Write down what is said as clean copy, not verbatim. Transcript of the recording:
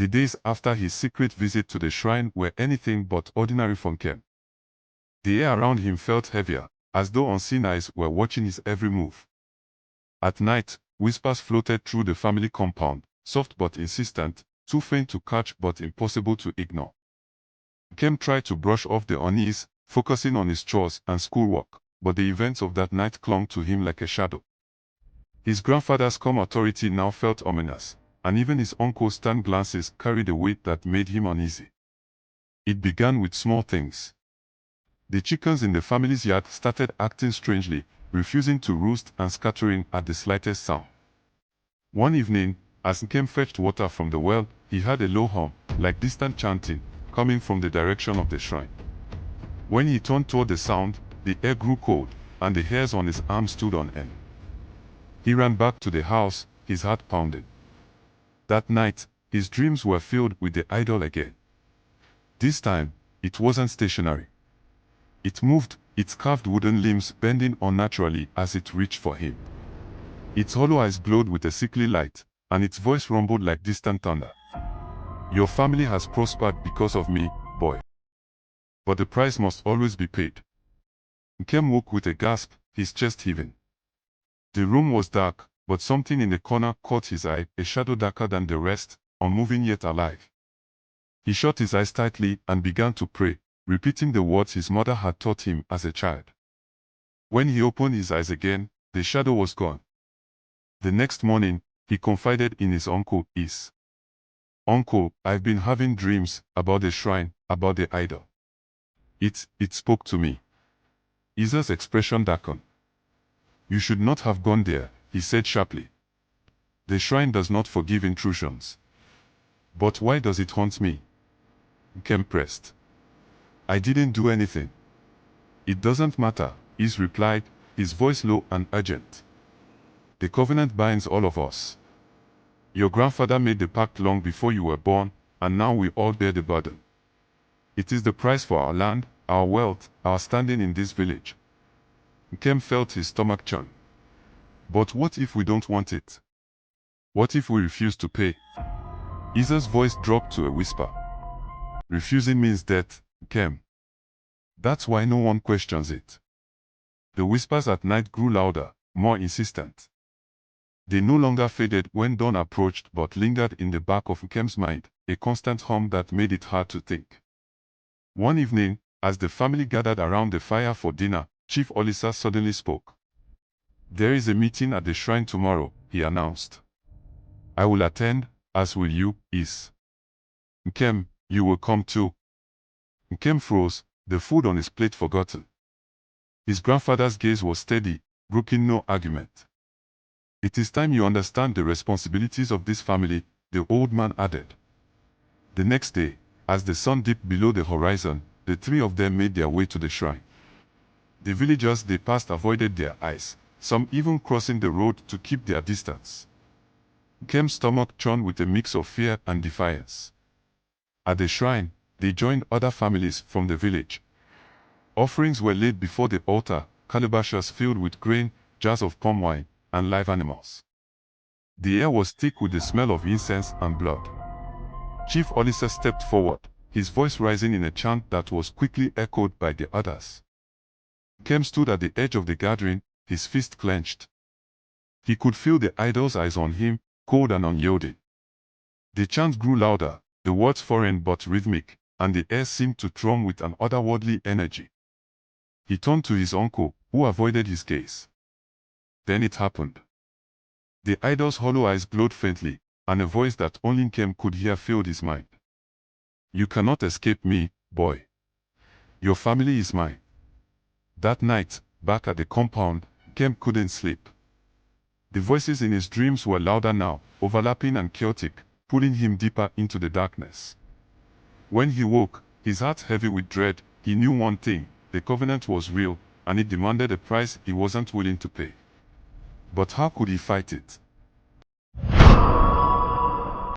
The days after his secret visit to the shrine were anything but ordinary for Nkem. The air around him felt heavier, as though unseen eyes were watching his every move. At night, whispers floated through the family compound, soft but insistent, too faint to catch but impossible to ignore. Nkem tried to brush off the unease, focusing on his chores and schoolwork, but the events of that night clung to him like a shadow. His grandfather's calm authority now felt ominous, and even his uncle's stern glances carried a weight that made him uneasy. It began with small things. The chickens in the family's yard started acting strangely, refusing to roost and scattering at the slightest sound. One evening, as Nkem fetched water from the well, he heard a low hum, like distant chanting, coming from the direction of the shrine. When he turned toward the sound, the air grew cold, and the hairs on his arms stood on end. He ran back to the house, his heart pounding. That night, his dreams were filled with the idol again. This time, it wasn't stationary. It moved, its carved wooden limbs bending unnaturally as it reached for him. Its hollow eyes glowed with a sickly light, and its voice rumbled like distant thunder. Your family has prospered because of me, boy. But the price must always be paid. Nkem woke with a gasp, his chest heaving. The room was dark, but something in the corner caught his eye, a shadow darker than the rest, unmoving yet alive. He shut his eyes tightly and began to pray, repeating the words his mother had taught him as a child. When he opened his eyes again, the shadow was gone. The next morning, he confided in his uncle, Issy. Uncle, I've been having dreams about the shrine, about the idol. It spoke to me. Issy's expression darkened. You should not have gone there, he said sharply. The shrine does not forgive intrusions. But why does it haunt me? Nkem pressed. I didn't do anything. It doesn't matter, Issy replied, his voice low and urgent. The covenant binds all of us. Your grandfather made the pact long before you were born, and now we all bear the burden. It is the price for our land, our wealth, our standing in this village. Nkem felt his stomach churn. But what if we don't want it? What if we refuse to pay? Issy's voice dropped to a whisper. Refusing means death, Nkem. That's why no one questions it. The whispers at night grew louder, more insistent. They no longer faded when dawn approached but lingered in the back of Nkem's mind, a constant hum that made it hard to think. One evening, as the family gathered around the fire for dinner, Chief Oyira suddenly spoke. There is a meeting at the shrine tomorrow, he announced. I will attend, as will you, Issy. Nkem, you will come too. Nkem froze, the food on his plate forgotten. His grandfather's gaze was steady, broking no argument. It is time you understand the responsibilities of this family, the old man added. The next day, as the sun dipped below the horizon, the three of them made their way to the shrine. The villagers they passed avoided their eyes, some even crossing the road to keep their distance. Nkem's stomach churned with a mix of fear and defiance. At the shrine, they joined other families from the village. Offerings were laid before the altar, calabashes filled with grain, jars of palm wine, and live animals. The air was thick with the smell of incense and blood. Chief Oyira stepped forward, his voice rising in a chant that was quickly echoed by the others. Nkem stood at the edge of the gathering, his fist clenched. He could feel the idol's eyes on him, cold and unyielding. The chant grew louder, the words foreign but rhythmic, and the air seemed to thrum with an otherworldly energy. He turned to his uncle, who avoided his gaze. Then it happened. The idol's hollow eyes glowed faintly, and a voice that only Nkem could hear filled his mind. You cannot escape me, boy. Your family is mine. That night, back at the compound, Nkem couldn't sleep. The voices in his dreams were louder now, overlapping and chaotic, pulling him deeper into the darkness. When he woke, his heart heavy with dread, he knew one thing: the covenant was real, and it demanded a price he wasn't willing to pay. But how could he fight it?